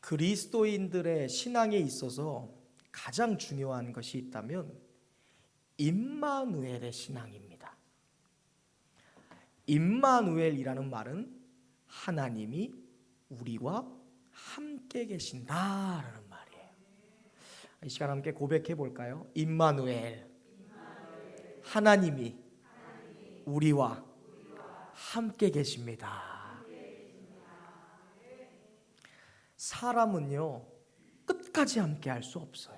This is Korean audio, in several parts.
그리스도인들의 신앙에 있어서 가장 중요한 것이 있다면 임마누엘의 신앙입니다. 임마누엘이라는 말은 하나님이 우리와 함께 계신다라는 말이에요. 이 시간 함께 고백해 볼까요? 임마누엘, 하나님이 우리와 함께 계십니다. 사람은요, 끝까지 함께 할 수 없어요.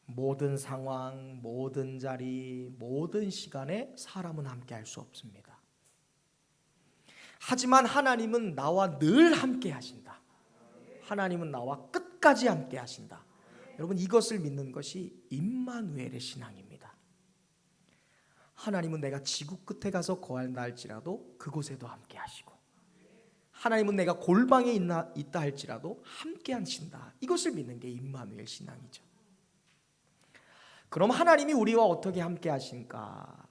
모든 상황, 모든 자리, 모든 시간에 사람은 함께 할 수 없습니다. 하지만 하나님은 나와 늘 함께 하신다. 하나님은 나와 끝까지 함께 하신다. 여러분, 이것을 믿는 것이 임마누엘의 신앙입니다. 하나님은 내가 지구 끝에 가서 거한다 할지라도 그곳에도 함께 하시고, 하나님은 내가 골방에 있다 할지라도 함께 하신다. 이것을 믿는 게 임마누엘 신앙이죠. 그럼 하나님이 우리와 어떻게 함께 하신가?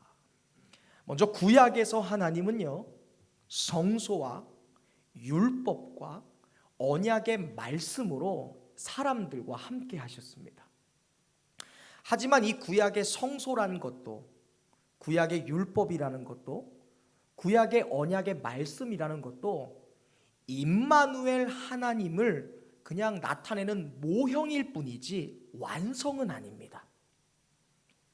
먼저 구약에서 하나님은요, 성소와 율법과 언약의 말씀으로 사람들과 함께 하셨습니다. 하지만 이 구약의 성소라는 것도, 구약의 율법이라는 것도, 구약의 언약의 말씀이라는 것도 임마누엘 하나님을 그냥 나타내는 모형일 뿐이지 완성은 아닙니다.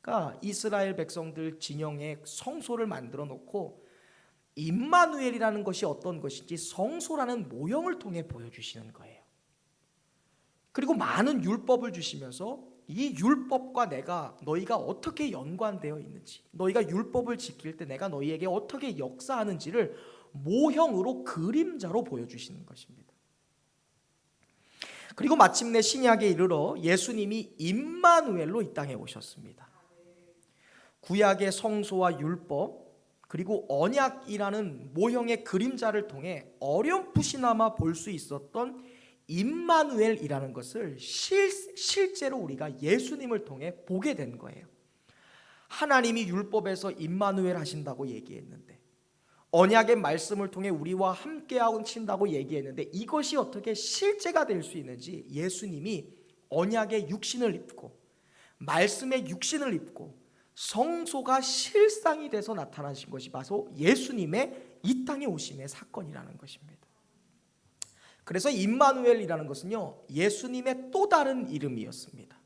그러니까 이스라엘 백성들 진영에 성소를 만들어 놓고 임마누엘이라는 것이 어떤 것인지 성소라는 모형을 통해 보여주시는 거예요. 그리고 많은 율법을 주시면서 이 율법과 너희가 어떻게 연관되어 있는지, 너희가 율법을 지킬 때 내가 너희에게 어떻게 역사하는지를 모형으로, 그림자로 보여주시는 것입니다. 그리고 마침내 신약에 이르러 예수님이 임마누엘로 이 땅에 오셨습니다. 구약의 성소와 율법 그리고 언약이라는 모형의 그림자를 통해 어렴풋이나마 볼 수 있었던 임마누엘이라는 것을 실제로 우리가 예수님을 통해 보게 된 거예요. 하나님이 율법에서 임마누엘 하신다고 얘기했는데, 언약의 말씀을 통해 우리와 함께 하신다고 얘기했는데, 이것이 어떻게 실제가 될 수 있는지 예수님이 언약의 육신을 입고 말씀의 육신을 입고 성소가 실상이 돼서 나타나신 것이 바로 예수님의 이 땅에 오심의 사건이라는 것입니다. 그래서 임마누엘이라는 것은요, 예수님의 또 다른 이름이었습니다.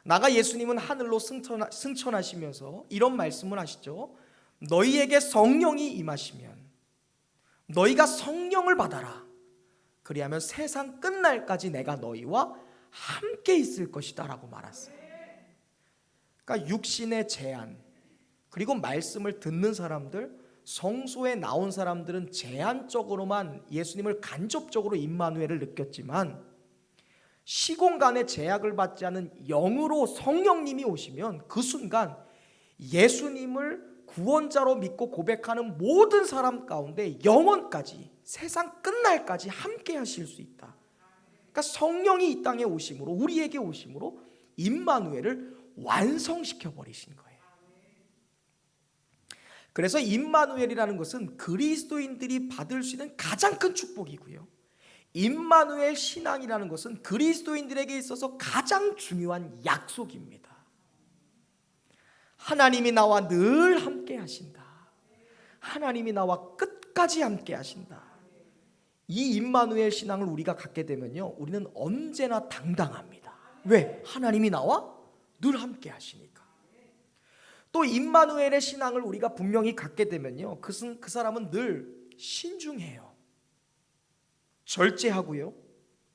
나가 예수님은 하늘로 승천하시면서 이런 말씀을 하시죠. 너희에게 성령이 임하시면 너희가 성령을 받아라. 그리하면 세상 끝날까지 내가 너희와 함께 있을 것이다 라고 말했어요. 그러니까 육신의 제한, 그리고 말씀을 듣는 사람들, 성소에 나온 사람들은 제한적으로만 예수님을 간접적으로 임마누엘을 느꼈지만, 시공간의 제약을 받지 않은 영으로 성령님이 오시면 그 순간 예수님을 구원자로 믿고 고백하는 모든 사람 가운데 영원까지, 세상 끝날까지 함께 하실 수 있다. 그러니까 성령이 이 땅에 오심으로, 우리에게 오심으로 임마누엘을 완성시켜 버리신 거예요. 그래서 임마누엘이라는 것은 그리스도인들이 받을 수 있는 가장 큰 축복이고요, 임마누엘 신앙이라는 것은 그리스도인들에게 있어서 가장 중요한 약속입니다. 하나님이 나와 늘 함께 하신다. 하나님이 나와 끝까지 함께 하신다. 이 임마누엘 신앙을 우리가 갖게 되면요, 우리는 언제나 당당합니다. 왜? 하나님이 나와 늘 함께 하시니까. 또 임마누엘의 신앙을 우리가 분명히 갖게 되면요, 그 사람은 늘 신중해요. 절제하고요,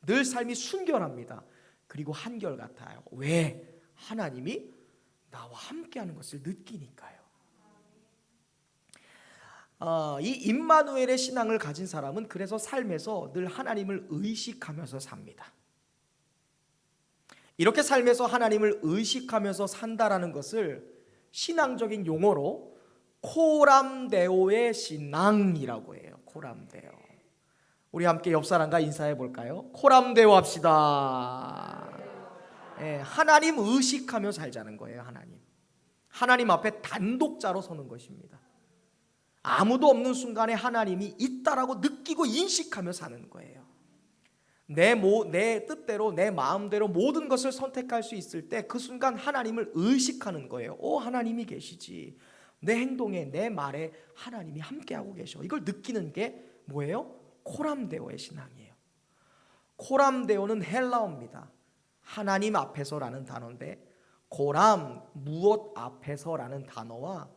늘 삶이 순결합니다. 그리고 한결같아요. 왜? 하나님이 나와 함께하는 것을 느끼니까요. 이 임마누엘의 신앙을 가진 사람은 그래서 삶에서 늘 하나님을 의식하면서 삽니다. 이렇게 삶에서 하나님을 의식하면서 산다라는 것을 신앙적인 용어로 코람데오의 신앙이라고 해요. 코람데오. 우리 함께 옆 사람과 인사해 볼까요? 코람데오 합시다. 네, 하나님 의식하며 살자는 거예요. 하나님 앞에 단독자로 서는 것입니다. 아무도 없는 순간에 하나님이 있다라고 느끼고 인식하며 사는 거예요. 내 뜻대로 내 마음대로 모든 것을 선택할 수 있을 때 그 순간 하나님을 의식하는 거예요. 하나님이 계시지. 내 행동에 내 말에 하나님이 함께하고 계셔. 이걸 느끼는 게 뭐예요? 코람데오의 신앙이에요. 코람데오는 헬라어입니다. 하나님 앞에서라는 단어인데, 코람 무엇 앞에서라는 단어와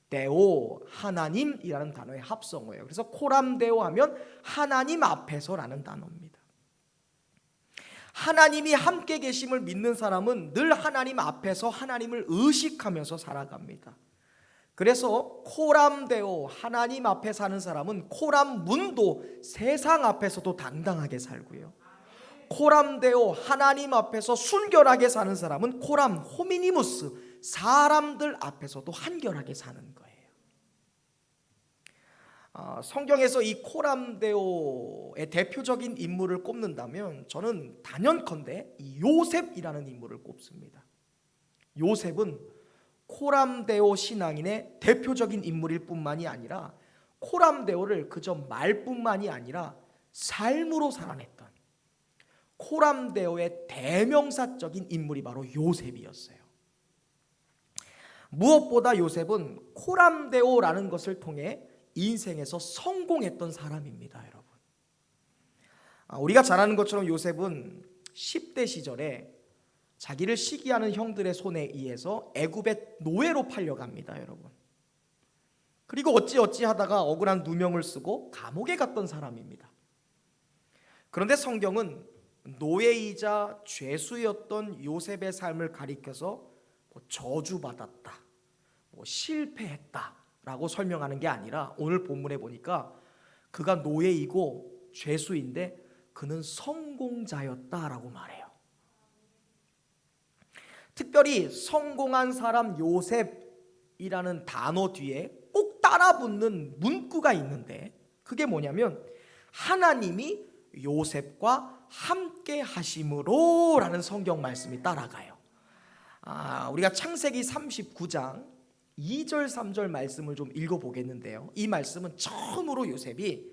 데오 하나님이라는 단어의 합성어예요. 그래서 코람데오 하면 하나님 앞에서라는 단어입니다. 하나님이 함께 계심을 믿는 사람은 늘 하나님 앞에서 하나님을 의식하면서 살아갑니다. 그래서 코람데오 하나님 앞에 사는 사람은 코람문도 세상 앞에서도 당당하게 살고요, 코람데오 하나님 앞에서 순결하게 사는 사람은 코람 호미니무스 사람들 앞에서도 한결하게 사는 거예요. 성경에서 이 코람데오의 대표적인 인물을 꼽는다면 저는 단연컨대 이 요셉이라는 인물을 꼽습니다. 요셉은 코람데오 신앙인의 대표적인 인물일 뿐만이 아니라 코람데오를 그저 말뿐만이 아니라 삶으로 살아냈던 코람데오의 대명사적인 인물이 바로 요셉이었어요. 무엇보다 요셉은 코람데오라는 것을 통해 인생에서 성공했던 사람입니다. 여러분, 우리가 잘 아는 것처럼 요셉은 10대 시절에 자기를 시기하는 형들의 손에 의해서 애굽의 노예로 팔려갑니다. 여러분, 그리고 어찌 하다가 억울한 누명을 쓰고 감옥에 갔던 사람입니다. 그런데 성경은 노예이자 죄수였던 요셉의 삶을 가리켜서 저주받았다, 실패했다 라고 설명하는 게 아니라 오늘 본문에 보니까 그가 노예이고 죄수인데 그는 성공자였다라고 말해요. 특별히 성공한 사람 요셉이라는 단어 뒤에 꼭 따라붙는 문구가 있는데, 그게 뭐냐면 하나님이 요셉과 함께 하심으로 라는 성경 말씀이 따라가요. 우리가 창세기 39장 2절 3절 말씀을 좀 읽어보겠는데요, 이 말씀은 처음으로 요셉이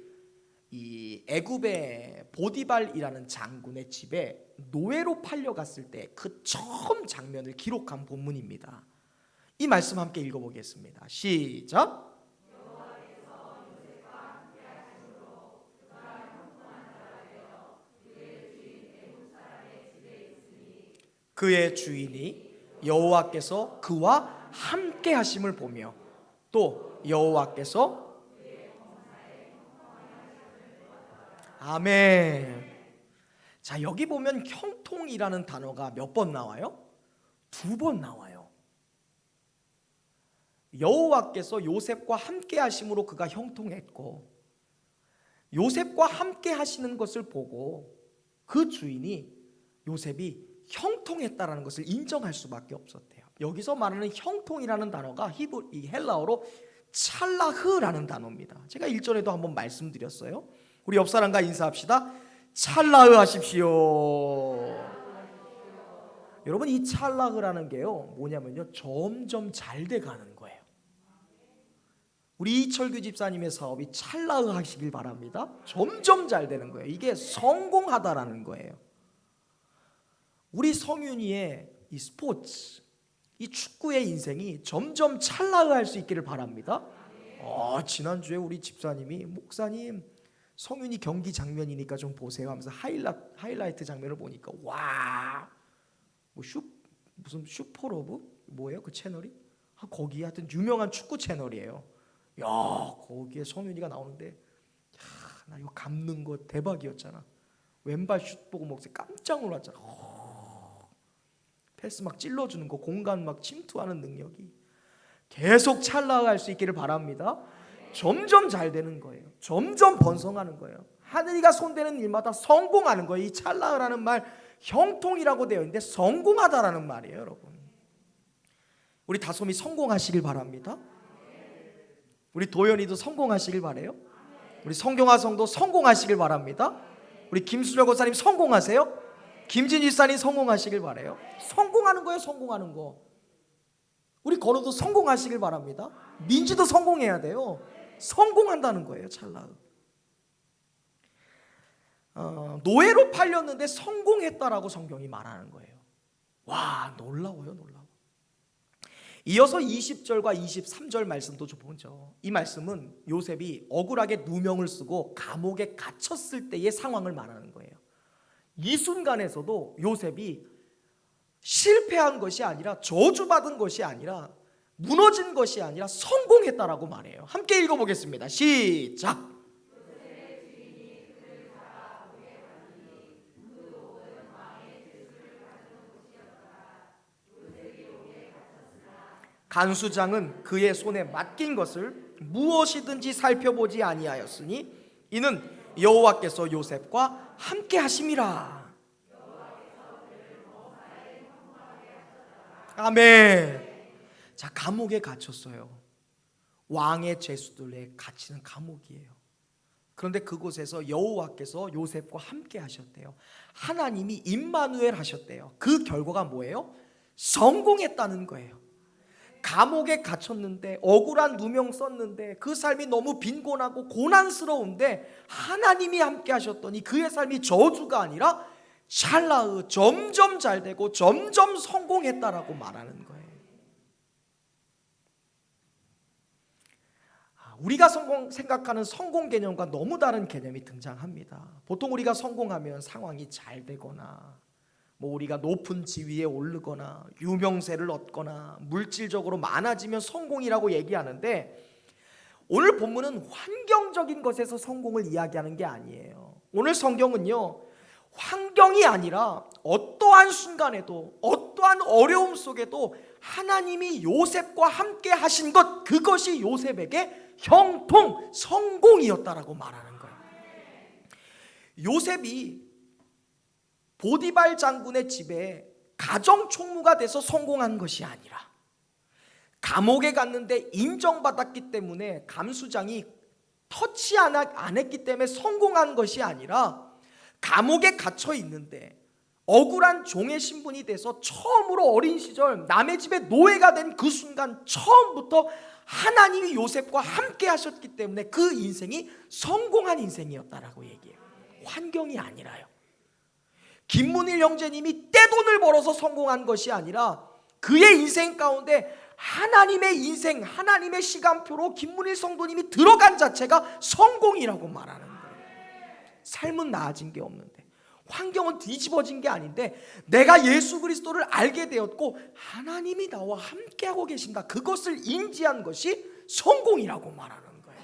이 애굽의 보디발이라는 장군의 집에 노예로 팔려갔을 때 그 처음 장면을 기록한 본문입니다. 이 말씀 함께 읽어보겠습니다. 시작. 그의 주인이 여호와께서 그와 함께 하심을 보며 또 여호와께서 아멘. 자, 여기 보면 형통이라는 단어가 몇 번 나와요? 2번 나와요. 여호와께서 요셉과 함께 하심으로 그가 형통했고, 요셉과 함께 하시는 것을 보고 그 주인이 요셉이 형통했다라는 것을 인정할 수밖에 없었대요. 여기서 말하는 형통이라는 단어가 이 헬라어로 찰라흐라는 단어입니다. 제가 일전에도 한번 말씀드렸어요. 우리 옆 사람과 인사합시다. 찰라흐 하십시오. 여러분, 이 찰라흐라는 게요 뭐냐면요, 점점 잘 돼가는 거예요. 우리 이철규 집사님의 사업이 찰라흐 하시길 바랍니다. 점점 잘 되는 거예요. 이게 성공하다라는 거예요. 우리 성윤이의 이 스포츠, 이 축구의 인생이 점점 찰나할 수 있기를 바랍니다. 지난주에 우리 집사님이 목사님 성윤이 경기 장면이니까 좀 보세요 하면서 하이라이트 장면을 보니까 무슨 슈퍼러브 뭐예요 그 채널이? 거기 하여튼 유명한 축구 채널이에요. 거기에 성윤이가 나오는데 나 이거 감는 거 대박이었잖아. 왼발 슛 보고 목사 깜짝 놀랐잖아. 패스 막 찔러주는 거, 공간 막 침투하는 능력이 계속 찰나갈 수 있기를 바랍니다. 점점 잘 되는 거예요. 점점 번성하는 거예요. 하늘이가 손대는 일마다 성공하는 거예요. 이 찰나라는 말 형통이라고 되어 있는데 성공하다라는 말이에요. 여러분, 우리 다솜이 성공하시길 바랍니다. 우리 도연이도 성공하시길 바래요. 우리 성경화 성도 성공하시길 바랍니다. 우리 김수려 고사님 성공하세요. 김진희 사님 성공하시길 바래요. 성공하는 거예요. 성공하는 거. 우리 건우도 성공하시길 바랍니다. 민지도 성공해야 돼요. 성공한다는 거예요. 찰나. 노예로 팔렸는데 성공했다라고 성경이 말하는 거예요. 와, 놀라워요, 놀라워. 이어서 20절과 23절 말씀도 좀 보죠. 이 말씀은 요셉이 억울하게 누명을 쓰고 감옥에 갇혔을 때의 상황을 말하는 거예요. 이 순간에서도 요셉이 실패한 것이 아니라, 저주받은 것이 아니라, 무너진 것이 아니라 성공했다라고 말해요. 함께 읽어보겠습니다. 시작. 간수장은 그의 손에 맡긴 것을 무엇이든지 살펴보지 아니하였으니 이는 여호와께서 요셉과 함께 하심이라. 아멘. 자, 감옥에 갇혔어요. 왕의 죄수들에 갇히는 감옥이에요. 그런데 그곳에서 여호와께서 요셉과 함께 하셨대요. 하나님이 임마누엘 하셨대요. 그 결과가 뭐예요? 성공했다는 거예요. 감옥에 갇혔는데, 억울한 누명 썼는데, 그 삶이 너무 빈곤하고 고난스러운데 하나님이 함께 하셨더니 그의 삶이 저주가 아니라 찰나의 점점 잘 되고 점점 성공했다라고 말하는 거예요. 우리가 생각하는 성공 개념과 너무 다른 개념이 등장합니다. 보통 우리가 성공하면 상황이 잘 되거나, 우리가 높은 지위에 오르거나, 유명세를 얻거나, 물질적으로 많아지면 성공이라고 얘기하는데, 오늘 본문은 환경적인 것에서 성공을 이야기하는 게 아니에요. 오늘 성경은요, 환경이 아니라 어떠한 순간에도, 어떠한 어려움 속에도 하나님이 요셉과 함께 하신 것, 그것이 요셉에게 형통 성공이었다라고 말하는 거예요. 요셉이 보디발 장군의 집에 가정총무가 돼서 성공한 것이 아니라, 감옥에 갔는데 인정받았기 때문에 감수장이 터치 안 했기 때문에 성공한 것이 아니라, 감옥에 갇혀 있는데 억울한 종의 신분이 돼서 처음으로 어린 시절 남의 집에 노예가 된 그 순간 처음부터 하나님이 요셉과 함께 하셨기 때문에 그 인생이 성공한 인생이었다라고 얘기해요. 환경이 아니라요. 김문일 형제님이 떼돈을 벌어서 성공한 것이 아니라 그의 인생 가운데 하나님의 인생, 하나님의 시간표로 김문일 성도님이 들어간 자체가 성공이라고 말하는 거예요. 삶은 나아진 게 없는데, 환경은 뒤집어진 게 아닌데, 내가 예수 그리스도를 알게 되었고 하나님이 나와 함께하고 계신다, 그것을 인지한 것이 성공이라고 말하는 거예요.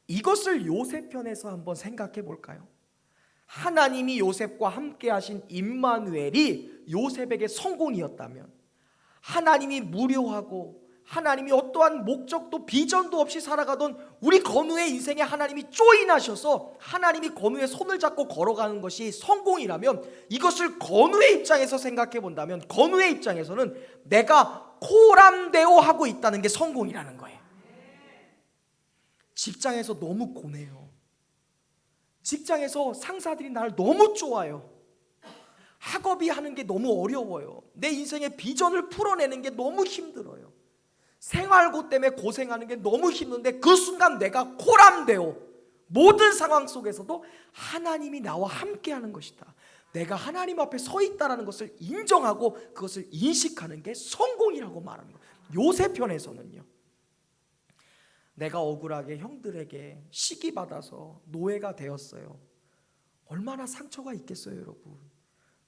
이것을 요셉 편에서 한번 생각해 볼까요? 하나님이 요셉과 함께 하신 임마누엘이 요셉에게 성공이었다면, 하나님이 무료하고 하나님이 어떠한 목적도 비전도 없이 살아가던 우리 건우의 인생에 하나님이 조인하셔서 하나님이 건우의 손을 잡고 걸어가는 것이 성공이라면, 이것을 건우의 입장에서 생각해 본다면, 건우의 입장에서는 내가 코람데오 하고 있다는 게 성공이라는 거예요. 직장에서 너무 고뇌해요. 직장에서 상사들이 나를 너무 좋아요. 학업이 하는 게 너무 어려워요. 내 인생의 비전을 풀어내는 게 너무 힘들어요. 생활고 때문에 고생하는 게 너무 힘든데, 그 순간 내가 코람데오, 모든 상황 속에서도 하나님이 나와 함께 하는 것이다, 내가 하나님 앞에 서 있다는 것을 인정하고 그것을 인식하는 게 성공이라고 말하는 거예요. 요셉 편에서는요, 내가 억울하게 형들에게 시기받아서 노예가 되었어요. 얼마나 상처가 있겠어요, 여러분.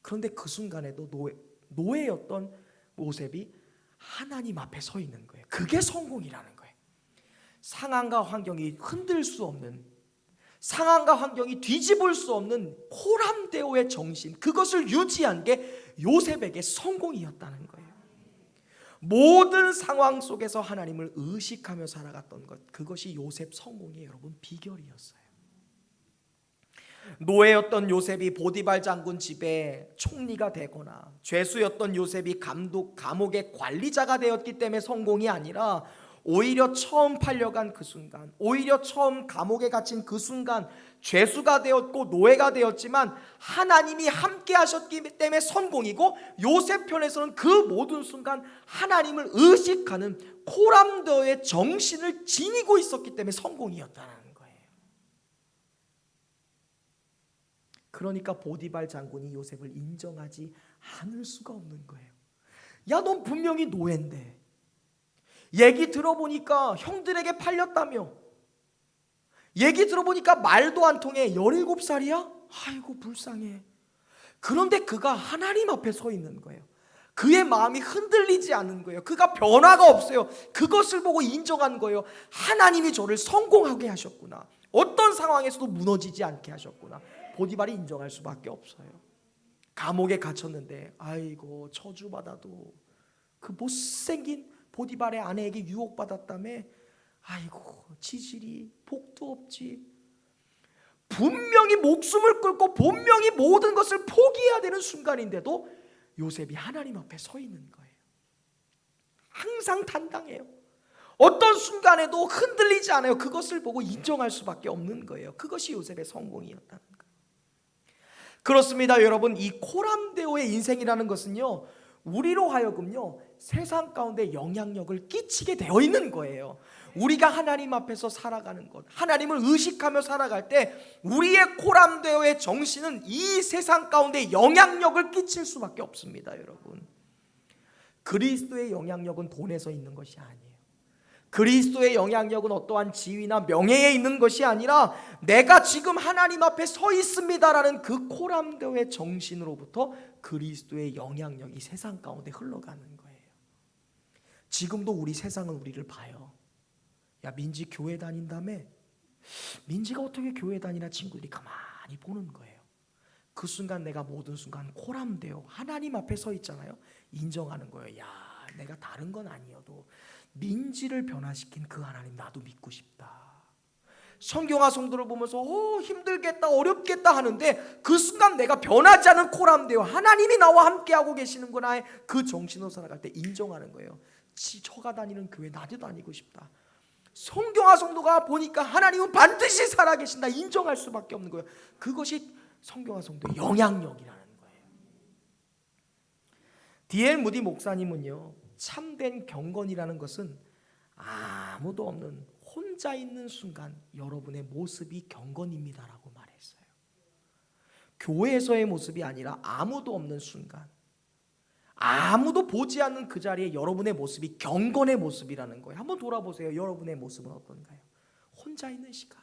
그런데 그 순간에도 노예였던 요셉이 하나님 앞에 서 있는 거예요. 그게 성공이라는 거예요. 상황과 환경이 흔들 수 없는, 상황과 환경이 뒤집을 수 없는 코람데오의 정신, 그것을 유지한 게 요셉에게 성공이었다는 거예요. 모든 상황 속에서 하나님을 의식하며 살아갔던 것, 그것이 요셉 성공의 여러분 비결이었어요. 노예였던 요셉이 보디발 장군 집에 총리가 되거나, 죄수였던 요셉이 감옥의 관리자가 되었기 때문에 성공이 아니라, 오히려 처음 팔려간 그 순간, 오히려 처음 감옥에 갇힌 그 순간 죄수가 되었고 노예가 되었지만 하나님이 함께 하셨기 때문에 성공이고, 요셉 편에서는 그 모든 순간 하나님을 의식하는 코람데오의 정신을 지니고 있었기 때문에 성공이었다는 거예요. 그러니까 보디발 장군이 요셉을 인정하지 않을 수가 없는 거예요. 야, 넌 분명히 노예인데, 얘기 들어보니까 형들에게 팔렸다며, 얘기 들어보니까 말도 안 통해. 17살이야? 아이고 불쌍해. 그런데 그가 하나님 앞에 서 있는 거예요. 그의 마음이 흔들리지 않는 거예요. 그가 변화가 없어요. 그것을 보고 인정한 거예요. 하나님이 저를 성공하게 하셨구나. 어떤 상황에서도 무너지지 않게 하셨구나. 보디발이 인정할 수밖에 없어요. 감옥에 갇혔는데 아이고 저주받아도 그 못생긴 보디발의 아내에게 유혹받았다며. 아이고 지질이 복도 없지. 분명히 목숨을 끊고 분명히 모든 것을 포기해야 되는 순간인데도 요셉이 하나님 앞에 서 있는 거예요. 항상 당당해요. 어떤 순간에도 흔들리지 않아요. 그것을 보고 인정할 수밖에 없는 거예요. 그것이 요셉의 성공이었다는 거예요. 그렇습니다 여러분. 이 코람데오의 인생이라는 것은요, 우리로 하여금요 세상 가운데 영향력을 끼치게 되어 있는 거예요. 우리가 하나님 앞에서 살아가는 것, 하나님을 의식하며 살아갈 때 우리의 코람데오의 정신은 이 세상 가운데 영향력을 끼칠 수밖에 없습니다 여러분. 그리스도의 영향력은 돈에서 있는 것이 아니에요. 그리스도의 영향력은 어떠한 지위나 명예에 있는 것이 아니라 내가 지금 하나님 앞에 서 있습니다라는 그 코람데오의 정신으로부터 그리스도의 영향력이 세상 가운데 흘러가는 거예요. 지금도 우리 세상은 우리를 봐요. 야, 민지 교회 다닌다며? 민지가 어떻게 교회 다니나 친구들이 가만히 보는 거예요. 그 순간 내가 모든 순간 코람데오 하나님 앞에 서 있잖아요. 인정하는 거예요. 야, 내가 다른 건 아니어도 민지를 변화시킨 그 하나님 나도 믿고 싶다. 성경화 성도를 보면서 힘들겠다 어렵겠다 하는데 그 순간 내가 변하지 않은 코람데오 하나님이 나와 함께하고 계시는구나의 그 정신으로 살아갈 때 인정하는 거예요. 저가 다니는 교회 나도 다니고 싶다. 성경화 성도가 보니까 하나님은 반드시 살아계신다 인정할 수밖에 없는 거예요. 그것이 성경화 성도의 영향력이라는 거예요. D.L. 무디 목사님은요, 참된 경건이라는 것은 아무도 없는 혼자 있는 순간 여러분의 모습이 경건입니다라고 말했어요. 교회에서의 모습이 아니라 아무도 없는 순간, 아무도 보지 않는 그 자리에 여러분의 모습이 경건의 모습이라는 거예요. 한번 돌아보세요. 여러분의 모습은 어떤가요? 혼자 있는 시간,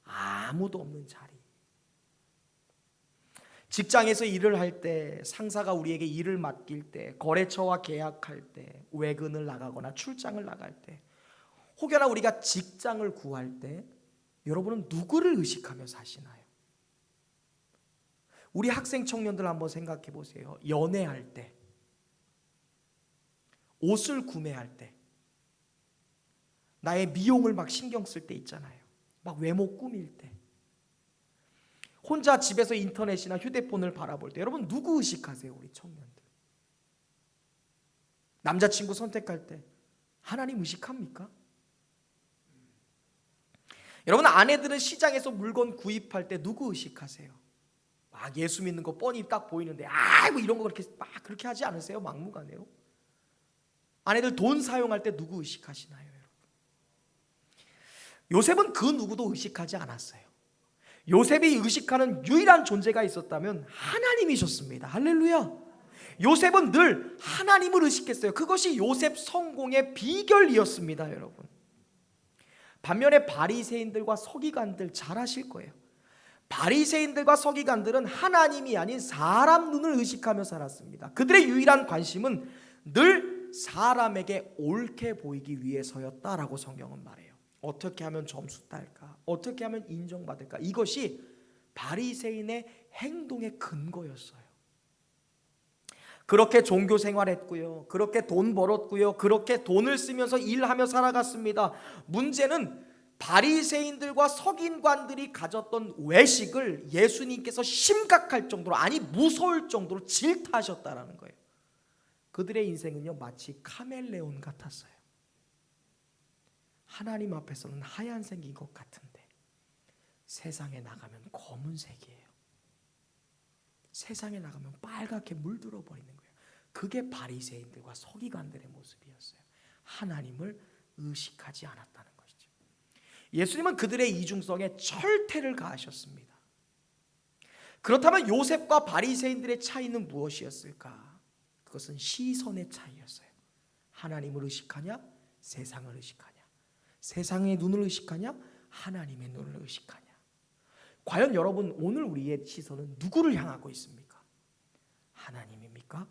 아무도 없는 자리. 직장에서 일을 할 때, 상사가 우리에게 일을 맡길 때, 거래처와 계약할 때, 외근을 나가거나 출장을 나갈 때, 혹여나 우리가 직장을 구할 때 여러분은 누구를 의식하며 사시나요? 우리 학생 청년들 한번 생각해 보세요. 연애할 때, 옷을 구매할 때, 나의 미용을 막 신경 쓸 때 있잖아요. 막 외모 꾸밀 때, 혼자 집에서 인터넷이나 휴대폰을 바라볼 때 여러분 누구 의식하세요? 우리 청년들. 남자친구 선택할 때 하나님 의식합니까? 여러분 아내들은 시장에서 물건 구입할 때 누구 의식하세요? 막 예수 믿는 거 뻔히 딱 보이는데 아이고 이런 거 그렇게 하지 않으세요? 막무가내로. 아내들 돈 사용할 때 누구 의식하시나요? 여러분? 요셉은 그 누구도 의식하지 않았어요. 요셉이 의식하는 유일한 존재가 있었다면 하나님이셨습니다. 할렐루야. 요셉은 늘 하나님을 의식했어요. 그것이 요셉 성공의 비결이었습니다 여러분. 반면에 바리새인들과 서기관들 잘 아실 거예요. 바리새인들과 서기관들은 하나님이 아닌 사람 눈을 의식하며 살았습니다. 그들의 유일한 관심은 늘 사람에게 옳게 보이기 위해서였다라고 성경은 말해요. 어떻게 하면 점수 딸까? 어떻게 하면 인정받을까? 이것이 바리새인의 행동의 근거였어요. 그렇게 종교 생활했고요. 그렇게 돈 벌었고요. 그렇게 돈을 쓰면서 일하며 살아갔습니다. 문제는 바리새인들과 서기관들이 가졌던 외식을 예수님께서 심각할 정도로, 아니 무서울 정도로 질타하셨다라는 거예요. 그들의 인생은요 마치 카멜레온 같았어요. 하나님 앞에서는 하얀색인 것 같은데 세상에 나가면 검은색이에요. 세상에 나가면 빨갛게 물들어 버리는 거예요. 그게 바리새인들과 서기관들의 모습이었어요. 하나님을 의식하지 않았다는 것이죠. 예수님은 그들의 이중성에 철퇴를 가하셨습니다. 그렇다면 요셉과 바리새인들의 차이는 무엇이었을까? 그것은 시선의 차이였어요. 하나님을 의식하냐, 세상을 의식하냐. 세상의 눈을 의식하냐, 하나님의 눈을 의식하냐. 과연 여러분, 오늘 우리의 시선은 누구를 향하고 있습니까? 하나님입니까?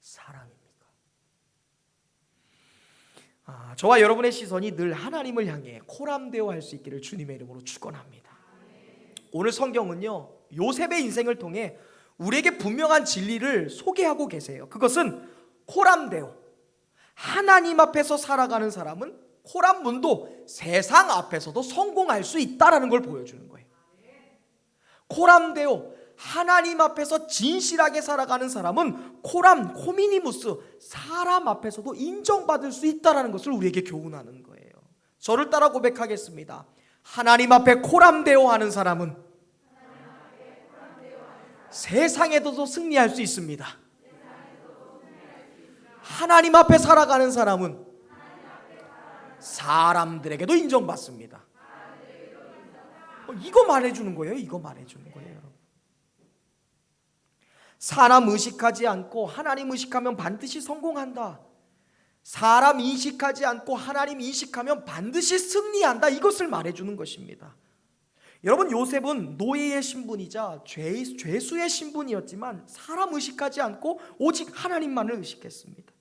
사람입니까? 저와 여러분의 시선이 늘 하나님을 향해 코람되어 할 수 있기를 주님의 이름으로 축원합니다. 오늘 성경은요, 요셉의 인생을 통해 우리에게 분명한 진리를 소개하고 계세요. 그것은 코람데오, 하나님 앞에서 살아가는 사람은 코람문도 세상 앞에서도 성공할 수 있다라는 걸 보여주는 거예요. 코람데오, 하나님 앞에서 진실하게 살아가는 사람은 코미니무스, 사람 앞에서도 인정받을 수 있다라는 것을 우리에게 교훈하는 거예요. 저를 따라 고백하겠습니다. 하나님 앞에 코람데오 하는 사람은 세상에서도 승리할 수 있습니다. 하나님 앞에 살아가는 사람은 사람들에게도 인정받습니다. 이거 말해주는 거예요. 이거 말해주는 거예요. 사람 의식하지 않고 하나님 의식하면 반드시 성공한다. 사람 인식하지 않고 하나님 인식하면 반드시 승리한다. 이것을 말해주는 것입니다. 여러분, 요셉은 노예의 신분이자 죄수의 신분이었지만 사람 의식하지 않고 오직 하나님만을 의식했습니다.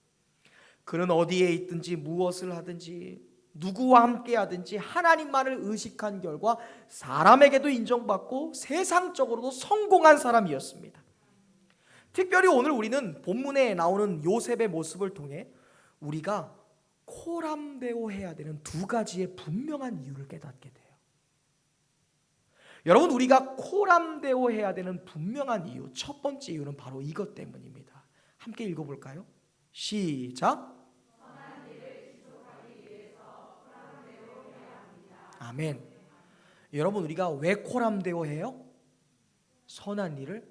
그는 어디에 있든지 무엇을 하든지 누구와 함께 하든지 하나님만을 의식한 결과 사람에게도 인정받고 세상적으로도 성공한 사람이었습니다. 특별히 오늘 우리는 본문에 나오는 요셉의 모습을 통해 우리가 코람데오 해야 되는 두 가지의 분명한 이유를 깨닫게 돼요. 여러분, 우리가 코람데오 해야 되는 분명한 이유, 첫 번째 이유는 바로 이것 때문입니다. 함께 읽어볼까요? 시작. 아멘. 여러분, 우리가 왜 코람데오 해요? 선한 일을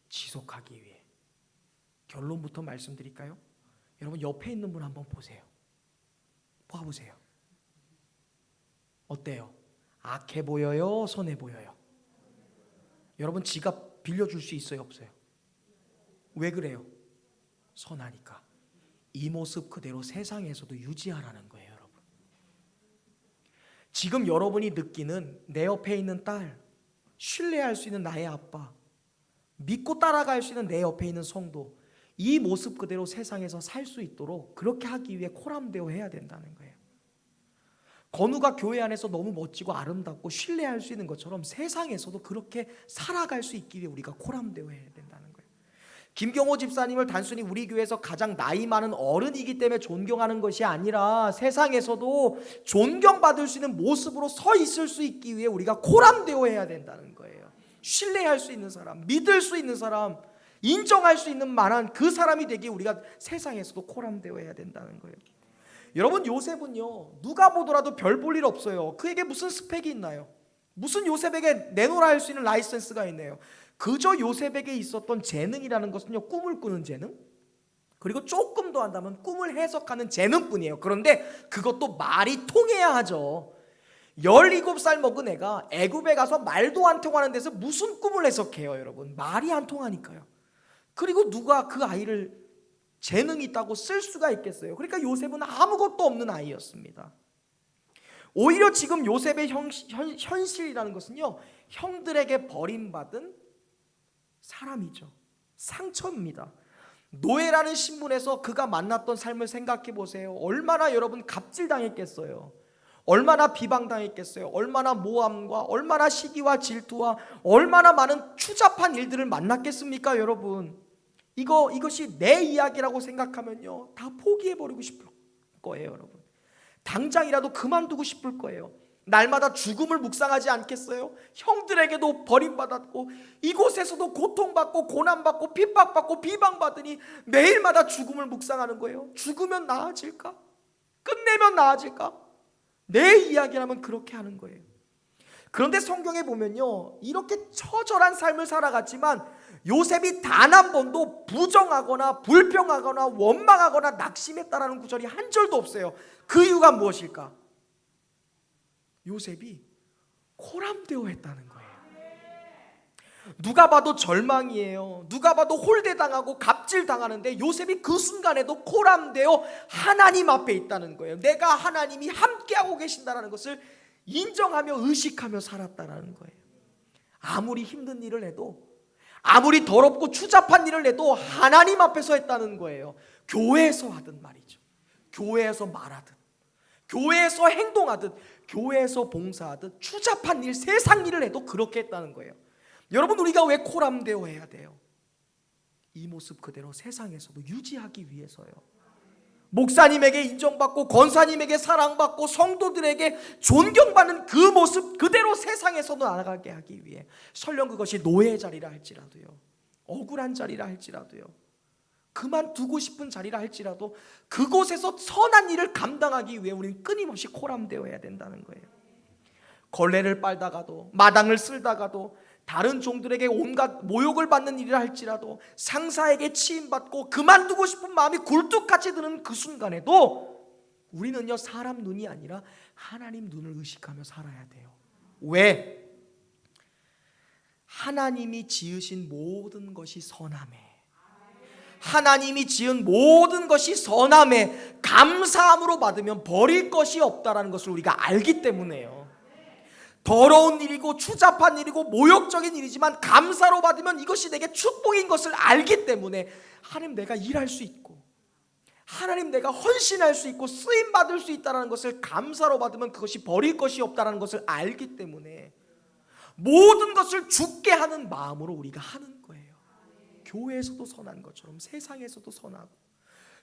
지속하기 위해. 결론부터 말씀드릴까요? 여러분, 옆에 있는 분 한번 보세요. 봐보세요. 어때요? 악해 보여요? 선해 보여요? 여러분, 지갑 빌려줄 수 있어요? 없어요? 왜 그래요? 선하니까. 이 모습 그대로 세상에서도 유지하라는 거예요. 여러분, 지금 여러분이 느끼는 내 옆에 있는 딸, 신뢰할 수 있는 나의 아빠, 믿고 따라갈 수 있는 내 옆에 있는 성도, 이 모습 그대로 세상에서 살 수 있도록 그렇게 하기 위해 코람데오 해야 된다는 거예요. 건우가 교회 안에서 너무 멋지고 아름답고 신뢰할 수 있는 것처럼 세상에서도 그렇게 살아갈 수 있기 위해 우리가 코람데오 해야 된다는 거예요. 김경호 집사님을 단순히 우리 교회에서 가장 나이 많은 어른이기 때문에 존경하는 것이 아니라 세상에서도 존경받을 수 있는 모습으로 서 있을 수 있기 위해 우리가 코람데오 해야 된다는 거예요. 신뢰할 수 있는 사람, 믿을 수 있는 사람, 인정할 수 있는 만한 그 사람이 되기 우리가 세상에서도 코람데오 해야 된다는 거예요. 여러분, 요셉은요, 누가 보더라도 별 볼 일 없어요. 그에게 무슨 스펙이 있나요? 무슨 요셉에게 내놓으라 할 수 있는 라이센스가 있나요? 그저 요셉에게 있었던 재능이라는 것은요, 꿈을 꾸는 재능, 그리고 조금 더 한다면 꿈을 해석하는 재능뿐이에요. 그런데 그것도 말이 통해야 하죠. 17살 먹은 애가 애굽에 가서 말도 안 통하는 데서 무슨 꿈을 해석해요? 여러분, 말이 안 통하니까요. 그리고 누가 그 아이를 재능이 있다고 쓸 수가 있겠어요? 그러니까 요셉은 아무것도 없는 아이였습니다. 오히려 지금 요셉의 현실이라는 것은요, 형들에게 버림받은 사람이죠. 상처입니다. 노예라는 신분에서 그가 만났던 삶을 생각해 보세요. 얼마나 여러분 갑질당했겠어요. 얼마나 비방당했겠어요. 얼마나 모함과 얼마나 시기와 질투와 얼마나 많은 추잡한 일들을 만났겠습니까? 여러분, 이것이 내 이야기라고 생각하면요, 다 포기해버리고 싶을 거예요. 여러분, 당장이라도 그만두고 싶을 거예요. 날마다 죽음을 묵상하지 않겠어요? 형들에게도 버림받았고 이곳에서도 고통받고 고난받고 핍박받고 비방받으니 매일마다 죽음을 묵상하는 거예요. 죽으면 나아질까? 끝내면 나아질까? 내 이야기라면 그렇게 하는 거예요. 그런데 성경에 보면요, 이렇게 처절한 삶을 살아갔지만 요셉이 단 한 번도 부정하거나 불평하거나 원망하거나 낙심했다라는 구절이 한 절도 없어요. 그 이유가 무엇일까? 요셉이 코람데오 했다는 거예요. 누가 봐도 절망이에요. 누가 봐도 홀대당하고 갑질당하는데 요셉이 그 순간에도 코람되어 하나님 앞에 있다는 거예요. 내가 하나님이 함께하고 계신다는 것을 인정하며 의식하며 살았다는 거예요. 아무리 힘든 일을 해도, 아무리 더럽고 추잡한 일을 해도 하나님 앞에서 했다는 거예요. 교회에서 하든 말이죠. 교회에서 말하든, 교회에서 행동하듯, 교회에서 봉사하듯, 추잡한 일, 세상 일을 해도 그렇게 했다는 거예요. 여러분, 우리가 왜 코람되어 해야 돼요? 이 모습 그대로 세상에서도 유지하기 위해서요. 목사님에게 인정받고 권사님에게 사랑받고 성도들에게 존경받는 그 모습 그대로 세상에서도 나아가게 하기 위해, 설령 그것이 노예의 자리라 할지라도요, 억울한 자리라 할지라도요, 그만두고 싶은 자리라 할지라도 그곳에서 선한 일을 감당하기 위해 우리는 끊임없이 코람되어 해야 된다는 거예요. 걸레를 빨다가도, 마당을 쓸다가도, 다른 종들에게 온갖 모욕을 받는 일이라 할지라도, 상사에게 치임받고 그만두고 싶은 마음이 굴뚝같이 드는 그 순간에도 우리는요, 사람 눈이 아니라 하나님 눈을 의식하며 살아야 돼요. 왜? 하나님이 지으신 모든 것이 선함에, 하나님이 지은 모든 것이 선함에 감사함으로 받으면 버릴 것이 없다라는 것을 우리가 알기 때문에요. 더러운 일이고 추잡한 일이고 모욕적인 일이지만 감사로 받으면 이것이 내게 축복인 것을 알기 때문에, 하나님 내가 일할 수 있고, 하나님 내가 헌신할 수 있고 쓰임받을 수 있다는 것을 감사로 받으면 그것이 버릴 것이 없다는 것을 알기 때문에 모든 것을 죽게 하는 마음으로 우리가 하는 거예요. 교회에서도 선한 것처럼 세상에서도 선하고,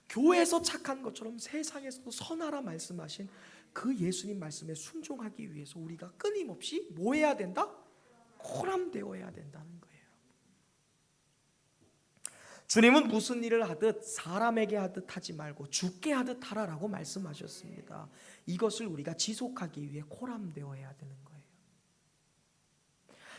교회에서 착한 것처럼 세상에서도 선하라 말씀하신 그 예수님 말씀에 순종하기 위해서 우리가 끊임없이 뭐 해야 된다? 코람되어 해야 된다는 거예요. 주님은 무슨 일을 하듯 사람에게 하듯 하지 말고 죽게 하듯 하라라고 말씀하셨습니다. 이것을 우리가 지속하기 위해 코람되어 해야 되는 거예요.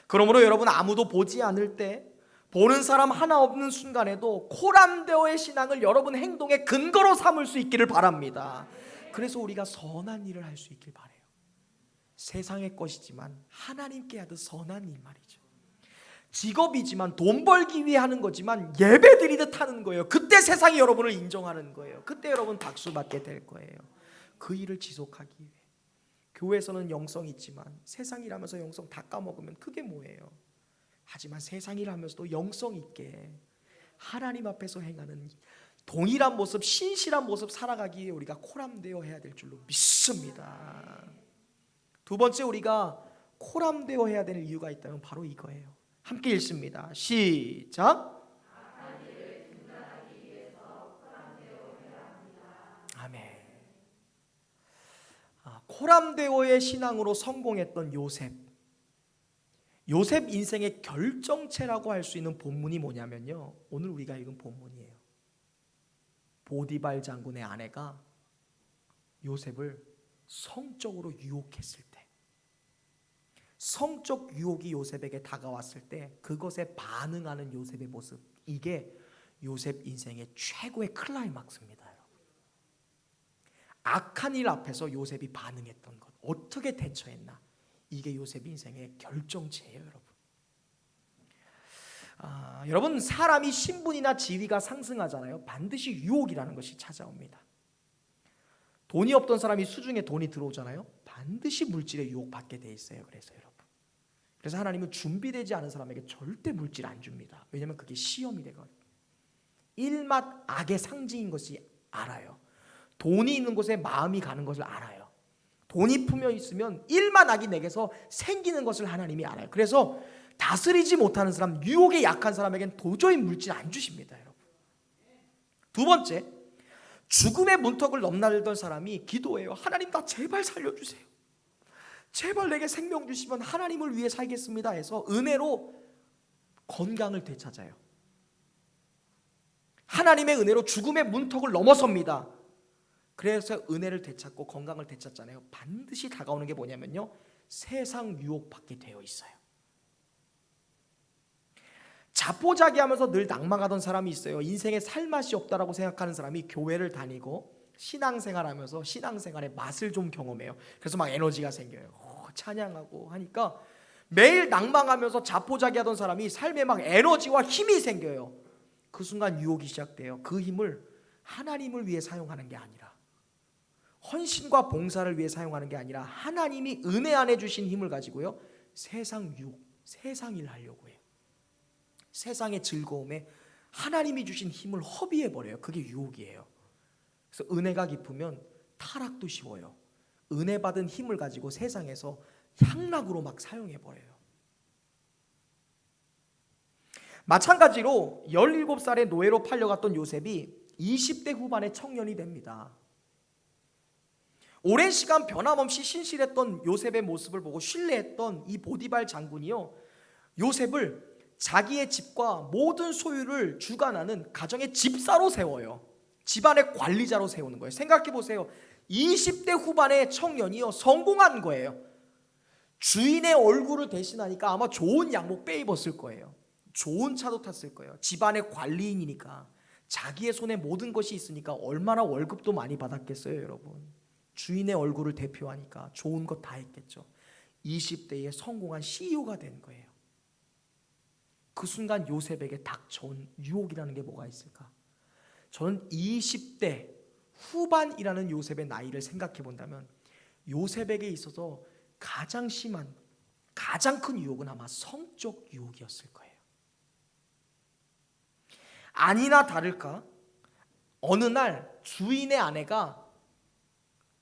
그러므로 여러분, 아무도 보지 않을 때, 보는 사람 하나 없는 순간에도 코람되어의 신앙을 여러분 행동의 근거로 삼을 수 있기를 바랍니다. 그래서 우리가 선한 일을 할 수 있길 바라요. 세상의 것이지만 하나님께 하듯 선한 일 말이죠. 직업이지만 돈 벌기 위해 하는 거지만 예배 드리듯 하는 거예요. 그때 세상이 여러분을 인정하는 거예요. 그때 여러분 박수 받게 될 거예요. 그 일을 지속하기 위해. 교회에서는 영성이 있지만 세상 일하면서 영성 다 까먹으면 그게 뭐예요? 하지만 세상 일하면서도 영성 있게 하나님 앞에서 행하는 동일한 모습, 신실한 모습 살아가기 위해 우리가 코람되어 해야 될 줄로 믿습니다. 두 번째, 우리가 코람되어 해야 될 이유가 있다면 바로 이거예요. 함께 읽습니다. 시작. 아멘. 코람되어의 신앙으로 성공했던 요셉. 요셉 인생의 결정체라고 할 수 있는 본문이 뭐냐면요, 오늘 우리가 읽은 본문이에요. 보디발 장군의 아내가 요셉을 성적으로 유혹했을 때, 성적 유혹이 요셉에게 다가왔을 때 그것에 반응하는 요셉의 모습, 이게 요셉 인생의 최고의 클라이막스입니다. 여러분. 악한 일 앞에서 요셉이 반응했던 것, 어떻게 대처했나, 이게 요셉 인생의 결정체예요. 여러분, 사람이 신분이나 지위가 상승하잖아요. 반드시 유혹이라는 것이 찾아옵니다. 돈이 없던 사람이 수중에 돈이 들어오잖아요. 반드시 물질의 유혹받게 돼 있어요. 그래서 하나님은 준비되지 않은 사람에게 절대 물질 안 줍니다. 왜냐하면 그게 시험이 되거든요. 일맛 악의 상징인 것이 알아요. 돈이 있는 곳에 마음이 가는 것을 알아요. 돈이 품여 있으면 일맛 악이 내게서 생기는 것을 하나님이 알아요. 그래서 다스리지 못하는 사람, 유혹에 약한 사람에게는 도저히 물질 안 주십니다. 여러분. 두 번째, 죽음의 문턱을 넘나들던 사람이 기도해요. 하나님, 나 제발 살려주세요. 제발 내게 생명 주시면 하나님을 위해 살겠습니다 해서 은혜로 건강을 되찾아요. 하나님의 은혜로 죽음의 문턱을 넘어섭니다. 그래서 은혜를 되찾고 건강을 되찾잖아요. 반드시 다가오는 게 뭐냐면요, 세상 유혹받게 되어 있어요. 자포자기하면서 늘 낭망하던 사람이 있어요. 인생에 살맛이 없다라고 생각하는 사람이 교회를 다니고 신앙생활하면서 신앙생활의 맛을 좀 경험해요. 그래서 막 에너지가 생겨요. 찬양하고 하니까 매일 낭망하면서 자포자기하던 사람이 삶에 막 에너지와 힘이 생겨요. 그 순간 유혹이 시작돼요. 그 힘을 하나님을 위해 사용하는 게 아니라, 헌신과 봉사를 위해 사용하는 게 아니라 하나님이 은혜 안에 주신 힘을 가지고요, 세상 유혹, 세상 일 하려고 해요. 세상의 즐거움에 하나님이 주신 힘을 허비해 버려요. 그게 유혹이에요. 그래서 은혜가 깊으면 타락도 쉬워요. 은혜 받은 힘을 가지고 세상에서 향락으로 막 사용해 버려요. 마찬가지로 17살의 노예로 팔려갔던 요셉이 20대 후반의 청년이 됩니다. 오랜 시간 변함없이 신실했던 요셉의 모습을 보고 신뢰했던 이 보디발 장군이요, 요셉을 자기의 집과 모든 소유를 주관하는 가정의 집사로 세워요. 집안의 관리자로 세우는 거예요. 생각해 보세요. 20대 후반의 청년이요, 성공한 거예요. 주인의 얼굴을 대신하니까 아마 좋은 양복 빼입었을 거예요. 좋은 차도 탔을 거예요. 집안의 관리인이니까, 자기의 손에 모든 것이 있으니까 얼마나 월급도 많이 받았겠어요, 여러분. 주인의 얼굴을 대표하니까 좋은 것 다 했겠죠. 20대에 성공한 CEO가 된 거예요. 그 순간 요셉에게 닥쳐온 유혹이라는 게 뭐가 있을까? 저는 20대 후반이라는 요셉의 나이를 생각해 본다면 요셉에게 있어서 가장 심한, 가장 큰 유혹은 아마 성적 유혹이었을 거예요. 아니나 다를까 어느 날 주인의 아내가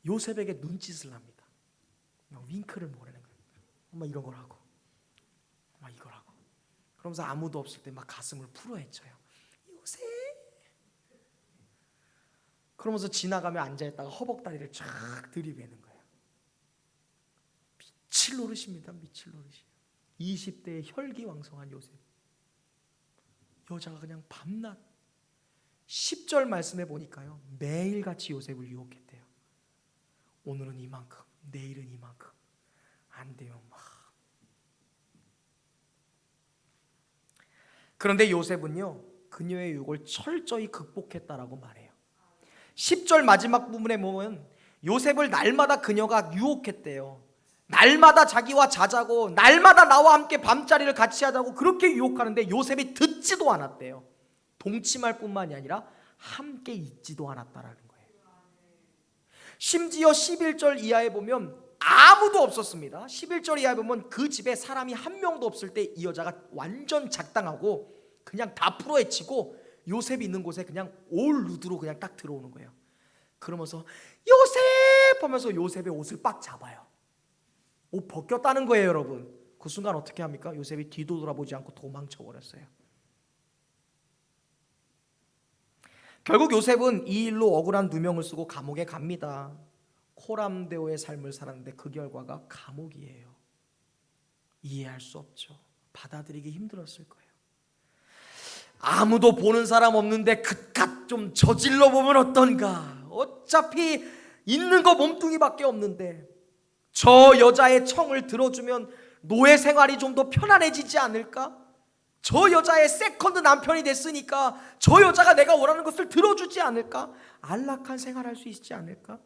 요셉에게 눈짓을 합니다. 윙크를 보내는 거예요. 엄마 이런 걸 하고, 엄마 이걸 하고. 그러면서 아무도 없을 때 막 가슴을 풀어헤쳐요. 요셉. 그러면서 지나가며 앉아있다가 허벅다리를 쫙 들이대는 거예요. 미칠 노릇입니다. 미칠 노릇이에요. 20대의 혈기왕성한 요셉. 여자가 그냥 밤낮 10절 말씀해 보니까요, 매일같이 요셉을 유혹했대요. 오늘은 이만큼, 내일은 이만큼. 안 돼요. 막. 그런데 요셉은요, 그녀의 유혹을 철저히 극복했다라고 말해요. 10절 마지막 부분에 보면 요셉을 날마다 그녀가 유혹했대요. 날마다 자기와 자자고, 날마다 나와 함께 밤자리를 같이 하자고 그렇게 유혹하는데 요셉이 듣지도 않았대요. 동침할 뿐만이 아니라 함께 있지도 않았다라는 거예요. 심지어 11절 이하에 보면 아무도 없었습니다. 11절 이하에 보면 그 집에 사람이 한 명도 없을 때 이 여자가 완전 작당하고 그냥 다 풀어헤치고 요셉이 있는 곳에 그냥 올 루드로 그냥 딱 들어오는 거예요. 그러면서 요셉 하면서 요셉의 옷을 빡 잡아요. 옷 벗겼다는 거예요, 여러분. 그 순간 어떻게 합니까? 요셉이 뒤도 돌아보지 않고 도망쳐 버렸어요. 결국 요셉은 이 일로 억울한 누명을 쓰고 감옥에 갑니다. 코람데오의 삶을 살았는데 그 결과가 감옥이에요. 이해할 수 없죠. 받아들이기 힘들었을 거예요. 아무도 보는 사람 없는데 그깟 좀 저질러 보면 어떤가. 어차피 있는 거 몸뚱이밖에 없는데 저 여자의 청을 들어주면 노예 생활이 좀 더 편안해지지 않을까? 저 여자의 세컨드 남편이 됐으니까 저 여자가 내가 원하는 것을 들어주지 않을까? 안락한 생활할 수 있지 않을까?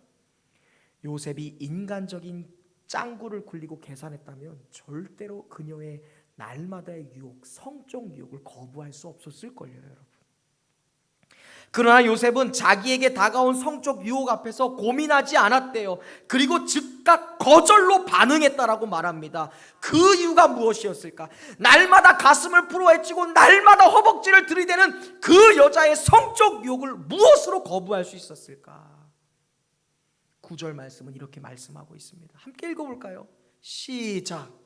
요셉이 인간적인 짱구를 굴리고 계산했다면 절대로 그녀의 날마다의 유혹, 성적 유혹을 거부할 수 없었을걸요, 여러분. 그러나 요셉은 자기에게 다가온 성적 유혹 앞에서 고민하지 않았대요. 그리고 즉각 거절로 반응했다라고 말합니다. 그 이유가 무엇이었을까? 날마다 가슴을 풀어헤치고 날마다 허벅지를 들이대는 그 여자의 성적 유혹을 무엇으로 거부할 수 있었을까? 9절 말씀은 이렇게 말씀하고 있습니다. 함께 읽어볼까요? 시작.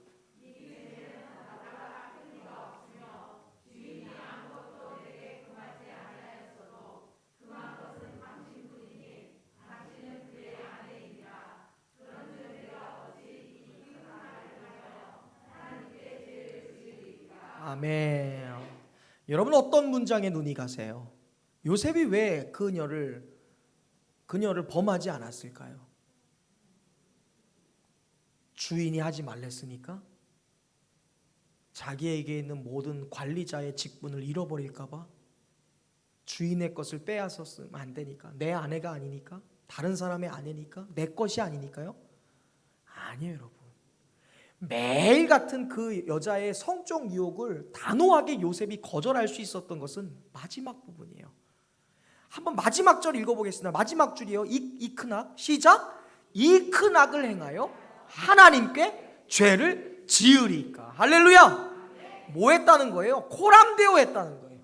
아멘. 여러분 어떤 문장에 눈이 가세요? 요셉이 왜 그녀를 범하지 않았을까요? 주인이 하지 말랬으니까? 자기에게 있는 모든 관리자의 직분을 잃어버릴까 봐? 주인의 것을 빼앗았으면 안 되니까? 내 아내가 아니니까? 다른 사람의 아내니까? 내 것이 아니니까요? 아니에요, 여러분. 매일 같은 그 여자의 성적 유혹을 단호하게 요셉이 거절할 수 있었던 것은 마지막 부분이에요. 한번 마지막 절 읽어보겠습니다. 마지막 줄이요. 이크낙 시작. 이크낙을 행하여 하나님께 죄를 지으리까. 할렐루야. 뭐 했다는 거예요? 코람데오 했다는 거예요.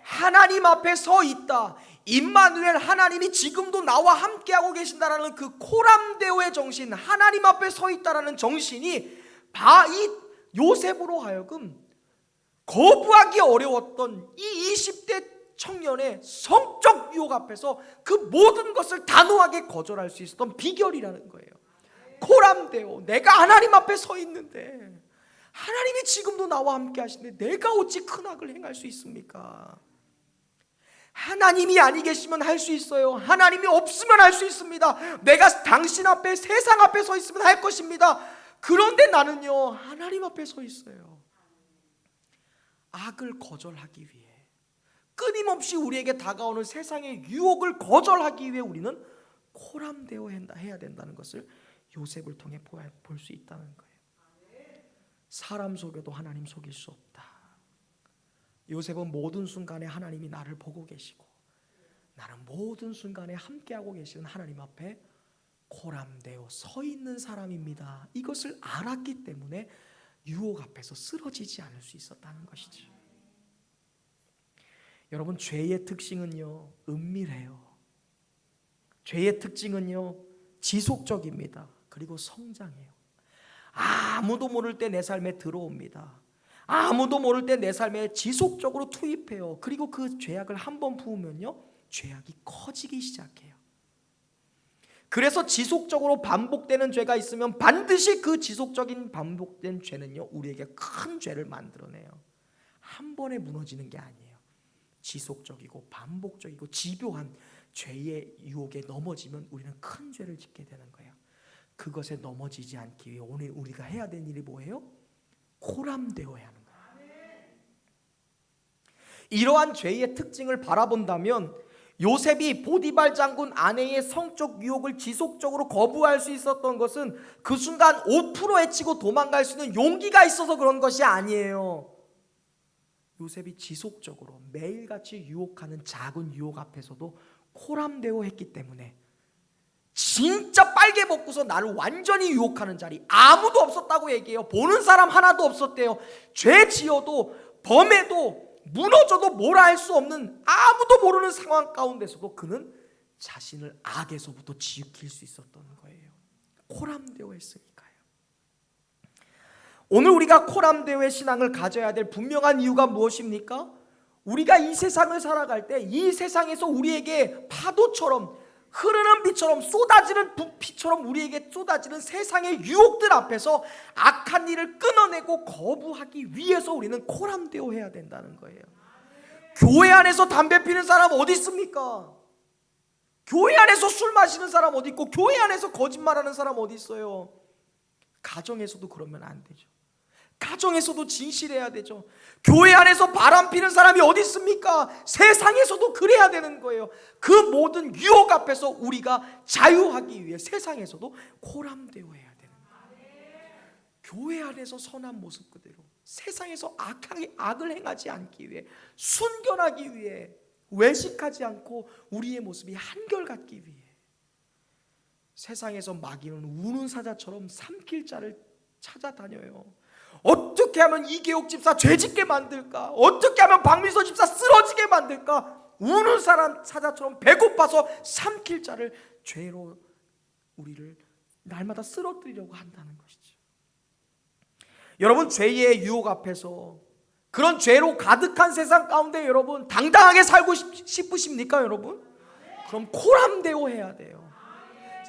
하나님 앞에 서 있다. 임마누엘, 하나님이 지금도 나와 함께하고 계신다라는 그 코람데오의 정신, 하나님 앞에 서 있다라는 정신이 이 요셉으로 하여금 거부하기 어려웠던 이 20대 청년의 성적 유혹 앞에서 그 모든 것을 단호하게 거절할 수 있었던 비결이라는 거예요. 코람데오, 내가 하나님 앞에 서 있는데, 하나님이 지금도 나와 함께 하시는데 내가 어찌 큰 악을 행할 수 있습니까? 하나님이 아니 계시면 할 수 있어요. 하나님이 없으면 할 수 있습니다. 내가 당신 앞에, 세상 앞에 서 있으면 할 것입니다. 그런데 나는요, 하나님 앞에 서 있어요. 악을 거절하기 위해, 끊임없이 우리에게 다가오는 세상의 유혹을 거절하기 위해 우리는 코람데오 해야 된다는 것을 요셉을 통해 볼 수 있다는 거예요. 사람 속여도 하나님 속일 수 없다. 요셉은 모든 순간에 하나님이 나를 보고 계시고, 나는 모든 순간에 함께하고 계시는 하나님 앞에 코람데오 서 있는 사람입니다. 이것을 알았기 때문에 유혹 앞에서 쓰러지지 않을 수 있었다는 것이죠. 여러분, 죄의 특징은요, 은밀해요. 죄의 특징은요, 지속적입니다. 그리고 성장해요. 아무도 모를 때 내 삶에 들어옵니다. 아무도 모를 때 내 삶에 지속적으로 투입해요. 그리고 그 죄악을 한번 부으면요, 죄악이 커지기 시작해요. 그래서 지속적으로 반복되는 죄가 있으면 반드시 그 지속적인 반복된 죄는요, 우리에게 큰 죄를 만들어내요. 한 번에 무너지는 게 아니에요. 지속적이고 반복적이고 집요한 죄의 유혹에 넘어지면 우리는 큰 죄를 짓게 되는 거예요. 그것에 넘어지지 않기 위해 오늘 우리가 해야 되는 일이 뭐예요? 코람데오해야 하는 거예요. 이러한 죄의 특징을 바라본다면 요셉이 보디발 장군 아내의 성적 유혹을 지속적으로 거부할 수 있었던 것은 그 순간 5% 해치고 도망갈 수 있는 용기가 있어서 그런 것이 아니에요. 요셉이 지속적으로 매일같이 유혹하는 작은 유혹 앞에서도 코람데오 했기 때문에 진짜 빨개 먹고서 나를 완전히 유혹하는 자리 아무도 없었다고 얘기해요. 보는 사람 하나도 없었대요. 죄 지어도 범해도 무너져도 뭐라 할 수 없는 아무도 모르는 상황 가운데서도 그는 자신을 악에서부터 지킬 수 있었던 거예요. 코람데오 했으니까요. 오늘 우리가 코람데오의 신앙을 가져야 될 분명한 이유가 무엇입니까? 우리가 이 세상을 살아갈 때 이 세상에서 우리에게 파도처럼 흐르는 비처럼 쏟아지는 부피처럼 우리에게 쏟아지는 세상의 유혹들 앞에서 악한 일을 끊어내고 거부하기 위해서 우리는 코람데오 해야 된다는 거예요. 교회 안에서 담배 피는 사람 어디 있습니까? 교회 안에서 술 마시는 사람 어디 있고 교회 안에서 거짓말하는 사람 어디 있어요? 가정에서도 그러면 안 되죠. 가정에서도 진실해야 되죠. 교회 안에서 바람 피는 사람이 어디 있습니까? 세상에서도 그래야 되는 거예요. 그 모든 유혹 앞에서 우리가 자유하기 위해 세상에서도 코람데오 해야 되는 거예요. 교회 안에서 선한 모습 그대로, 세상에서 악을 행하지 않기 위해, 순결하기 위해, 외식하지 않고 우리의 모습이 한결같기 위해, 세상에서 마귀는 우는 사자처럼 삼킬 자를 찾아다녀요. 어떻게 하면 이계옥 집사 죄짓게 만들까? 어떻게 하면 박미서 집사 쓰러지게 만들까? 우는 사람 사자처럼 배고파서 삼킬 자를 죄로 우리를 날마다 쓰러뜨리려고 한다는 것이죠. 여러분, 죄의 유혹 앞에서, 그런 죄로 가득한 세상 가운데 여러분 당당하게 살고 싶으십니까? 여러분, 그럼 코람데오 해야 돼요.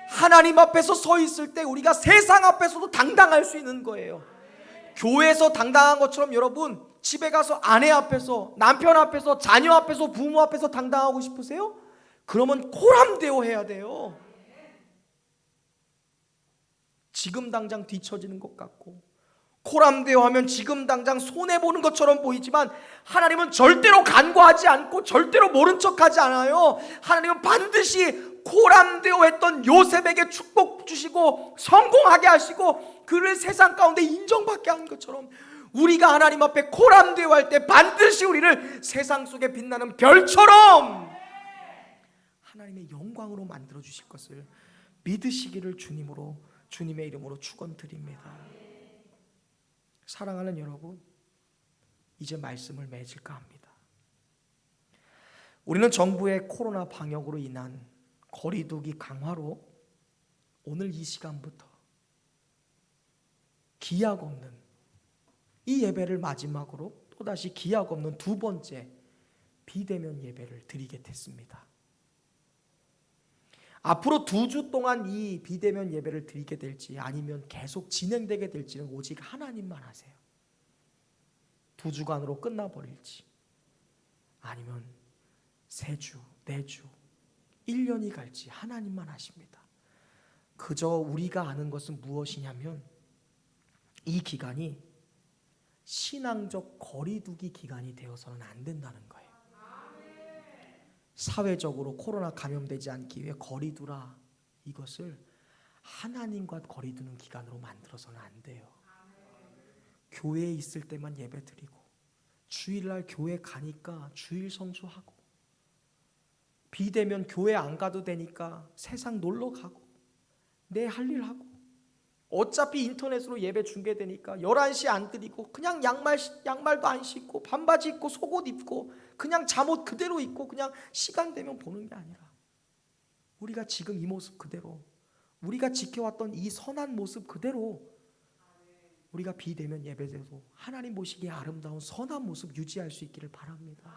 하나님 앞에서 서 있을 때 우리가 세상 앞에서도 당당할 수 있는 거예요. 교회에서 당당한 것처럼 여러분 집에 가서 아내 앞에서, 남편 앞에서, 자녀 앞에서, 부모 앞에서 당당하고 싶으세요? 그러면 코람데오 해야 돼요. 지금 당장 뒤처지는 것 같고, 코람데오 하면 지금 당장 손해보는 것처럼 보이지만 하나님은 절대로 간과하지 않고 절대로 모른 척하지 않아요. 하나님은 반드시 코람되어 했던 요셉에게 축복 주시고 성공하게 하시고 그를 세상 가운데 인정받게 한 것처럼 우리가 하나님 앞에 코람되어 할 때 반드시 우리를 세상 속에 빛나는 별처럼 하나님의 영광으로 만들어 주실 것을 믿으시기를 주님의 이름으로 축원드립니다. 사랑하는 여러분, 이제 말씀을 맺을까 합니다. 우리는 정부의 코로나 방역으로 인한 거리두기 강화로 오늘 이 시간부터 기약 없는 이 예배를 마지막으로 또다시 기약 없는 두 번째 비대면 예배를 드리게 됐습니다. 앞으로 2주 동안 이 비대면 예배를 드리게 될지 아니면 계속 진행되게 될지는 오직 하나님만 아세요. 2주간으로 끝나버릴지 아니면 3주, 4주, 1년이 갈지 하나님만 아십니다. 그저 우리가 아는 것은 무엇이냐면 이 기간이 신앙적 거리두기 기간이 되어서는 안 된다는 거예요. 사회적으로 코로나 감염되지 않기 위해 거리두라, 이것을 하나님과 거리두는 기간으로 만들어서는 안 돼요. 교회에 있을 때만 예배 드리고 주일날 교회 가니까 주일 성수하고 비대면 교회 안 가도 되니까 세상 놀러 가고 내 할 일 하고 어차피 인터넷으로 예배 중계되니까 11시 안 드리고 그냥 양말도 안 신고 반바지 입고 속옷 입고 그냥 잠옷 그대로 입고 그냥 시간 되면 보는 게 아니라 우리가 지금 이 모습 그대로 우리가 지켜왔던 이 선한 모습 그대로 우리가 비대면 예배에도 하나님 보시기에 아름다운 선한 모습 유지할 수 있기를 바랍니다.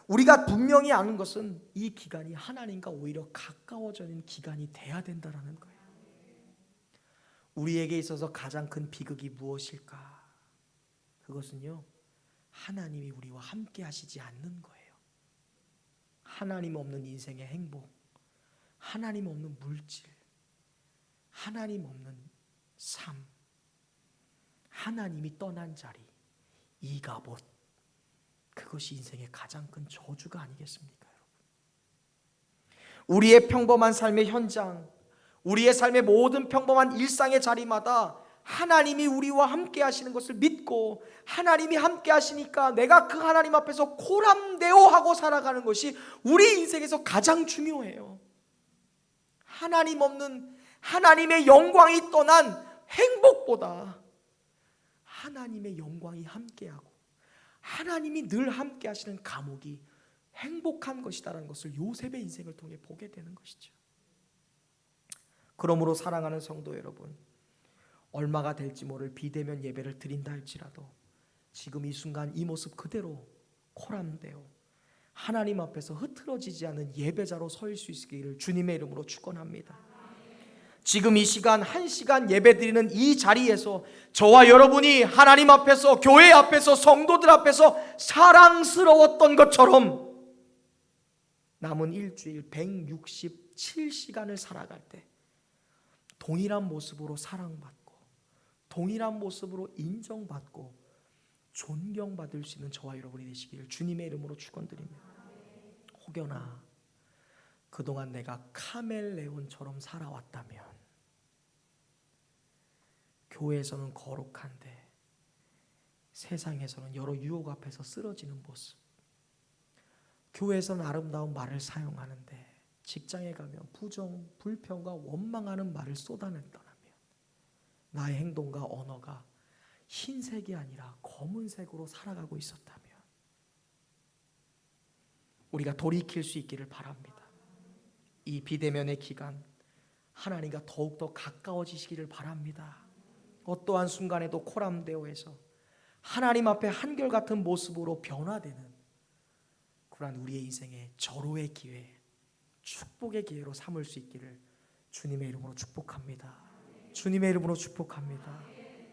우리가 분명히 아는 것은 이 기간이 하나님과 오히려 가까워지는 기간이 돼야 된다는 거예요. 우리에게 있어서 가장 큰 비극이 무엇일까? 그것은요, 하나님이 우리와 함께 하시지 않는 거예요. 하나님 없는 인생의 행복, 하나님 없는 물질, 하나님 없는 삶, 하나님이 떠난 자리, 이가봇, 그것이 인생의 가장 큰 저주가 아니겠습니까, 여러분? 우리의 평범한 삶의 현장, 우리의 삶의 모든 평범한 일상의 자리마다 하나님이 우리와 함께 하시는 것을 믿고 하나님이 함께 하시니까 내가 그 하나님 앞에서 코람데오 하고 살아가는 것이 우리 인생에서 가장 중요해요. 하나님 없는 하나님의 영광이 떠난 행복보다 하나님의 영광이 함께하고 하나님이 늘 함께 하시는 감옥이 행복한 것이다라는 것을 요셉의 인생을 통해 보게 되는 것이죠. 그러므로 사랑하는 성도 여러분, 얼마가 될지 모를 비대면 예배를 드린다 할지라도 지금 이 순간 이 모습 그대로 코람되어 하나님 앞에서 흐트러지지 않는 예배자로 설 수 있기를 주님의 이름으로 축원합니다. 지금 이 시간 1시간 예배 드리는 이 자리에서 저와 여러분이 하나님 앞에서 교회 앞에서 성도들 앞에서 사랑스러웠던 것처럼 남은 일주일 167시간을 살아갈 때 동일한 모습으로 사랑받고 동일한 모습으로 인정받고 존경받을 수 있는 저와 여러분이 되시기를 주님의 이름으로 축원드립니다. 혹여나 그동안 내가 카멜레온처럼 살아왔다면 교회에서는 거룩한데 세상에서는 여러 유혹 앞에서 쓰러지는 모습, 교회에서는 아름다운 말을 사용하는데 직장에 가면 부정, 불평과 원망하는 말을 쏟아낸다면 나의 행동과 언어가 흰색이 아니라 검은색으로 살아가고 있었다면 우리가 돌이킬 수 있기를 바랍니다. 이 비대면의 기간 하나님과 더욱더 가까워지시기를 바랍니다. 어떠한 순간에도 코람데오에서 하나님 앞에 한결같은 모습으로 변화되는 그러한 우리의 인생의 절호의 기회, 축복의 기회로 삼을 수 있기를 주님의 이름으로 축복합니다. 주님의 이름으로 축복합니다.